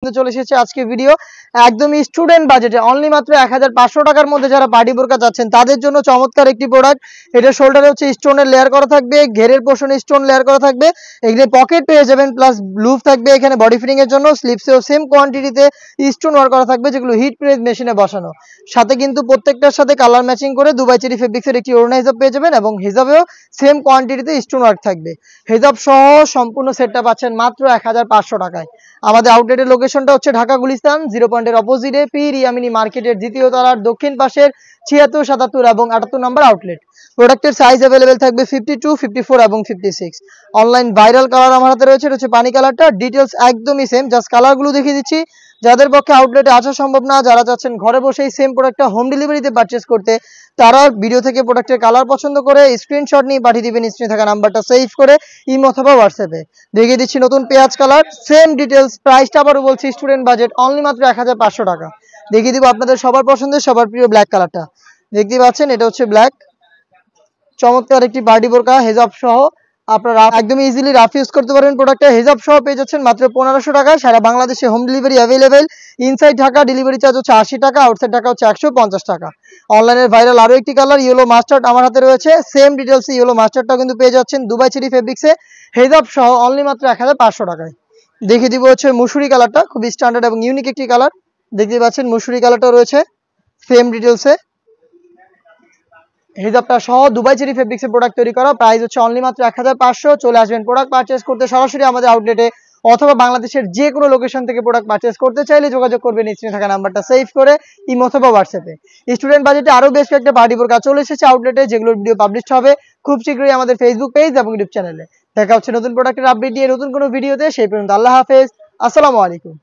মধ্যে চলে এসেছে আজকে ভিডিও একদম স্টুডেন্ট বাজেটে অনলি মাত্র 1500 টাকার মধ্যে যারা পার্টি বোরকা চাচ্ছেন তাদের জন্য চমৎকার একটি প্রোডাক্ট। এটা শোল্ডারে হচ্ছে স্টোনের লেয়ার করা থাকবে, ঘেরের পোর্শনে স্টোন লেয়ার করা থাকবে, এখানে পকেট পেয়ে যাবেন প্লাস লুপ থাকবে এখানে বডি ফিটিং এর জন্য। স্লিপসেও সেম কোয়ান্টিটিতে স্টোন ওয়ার্ক করা থাকবে যেগুলো হিট প্রেস মেশিনে বসানো। সাথে কিন্তু প্রত্যেকটার সাথে কালার ম্যাচিং করে দুবাই চেরি ফেব্রিক্সের একটি ওড়না হিজাব পেয়ে যাবেন এবং হিজাবেও সেম কোয়ান্টিটিতে স্টোন ওয়ার্ক থাকবে। হিজাব সহ সম্পূর্ণ সেটটা পাচ্ছেন মাত্র 1500 টাকায়। আমাদের আউটলেটের লোকেশনটা হচ্ছে ঢাকা গুলিস্তান 0 পয়েন্টের অপোজিটে পীর ইয়ামিনী মার্কেটের দ্বিতীয় তলার দক্ষিণ পাশের 76, 77 এবং 78 নম্বর আউটলেট। প্রোডাক্টের সাইজ অ্যাভেলেবেল থাকবে 52, 54 এবং 56। অনলাইন ভাইরাল কালার আমার হাতে রয়েছে, এটা হচ্ছে পানি কালারটা। ডিটেলস একদমই সেম, জাস্ট কালারগুলো দেখিয়ে দিচ্ছি। যাদের পক্ষে আউটলেটে আসা সম্ভব না, যারা চাচ্ছেন ঘরে বসেই সেম প্রোডাক্টটা হোম ডেলিভারিতে পারচেস করতে, তারা ভিডিও থেকে প্রোডাক্টের কালার পছন্দ করে স্ক্রিনশট নিয়ে পাঠিয়ে দিবেন স্ক্রিনে থাকা নাম্বারটা সেভ করে ইমো অথবা হোয়াটসঅ্যাপে। দেখিয়ে দিচ্ছি নতুন পেঁয়াজ কালার, সেম ডিটেলস। প্রাইসটা আবারও বলছি স্টুডেন্ট বাজেট অনলি মাত্র 1500 টাকা। দেখিয়ে দিব আপনাদের সবার পছন্দের সবার প্রিয় ব্ল্যাক কালারটা। দেখতে পাচ্ছেন এটা হচ্ছে ব্ল্যাক, চমৎকার একটি পার্টি বোরকা হেজাব সহ। আপনারা একদম ইজিলি রাফ ইউজ করতে পারবেন প্রোডাক্টটা। হেজাব সহ পেয়ে যাচ্ছেন মাত্র 1500 টাকা। সারা বাংলাদেশে home delivery available. Inside Dhaka delivery charge হচ্ছে 80 টাকা, আউটসাইড ঢাকা হচ্ছে 150 টাকা। অনলাইনের ভাইরাল আরও একটি কালার ইয়েলো মাস্টার্ড আমার হাতে রয়েছে, সেম ডিটেলসে ইয়েলো মাস্টার্ডটাও কিন্তু পেয়ে যাচ্ছেন দুবাই চেরি ফেব্রিক্সে হেজাব সহ অনলি মাত্র 1500 টাকায়। দেখিয়ে দিব হচ্ছে মুসুরি কালারটা, খুব স্ট্যান্ডার্ড এবং ইউনিক একটি কালার। দেখতে পাচ্ছেন মুসুরি কালারটা রয়েছে সেম ডিটেলসে। হিজাবটা সহ দুবাই চেরি ফেব্রিক্সের প্রোডাক্ট তৈরি করা, প্রাইস হচ্ছে অনলি মাত্র 1500। চলে আসবেন প্রোডাক্ট পারচেস করতে সরাসরি আমাদের আউটলেটে, অথবা বাংলাদেশের যে কোনো লোকেশন থেকে প্রোডাক্ট পারচেস করতে চাইলে যোগাযোগ করবেন স্ক্রিনে থাকা নাম্বারটা সেভ করে ইমো অথবা হোয়াটসঅ্যাপে। স্টুডেন্ট বাজেটে আরও বেশ কয়েকটা পার্টি বোরকা চলে এসেছে আউটলেটে, যেগুলোর ভিডিও পাবলিশ হবে খুব শীঘ্রই আমাদের ফেসবুক পেজ এবং ইউটিউব চ্যানেলে। দেখা হচ্ছে নতুন প্রোডাক্টের আপডেট দিয়ে নতুন কোনো ভিডিওতে। সেই পর্যন্ত আল্লাহ হাফেজ, আসসালামু আলাইকুম।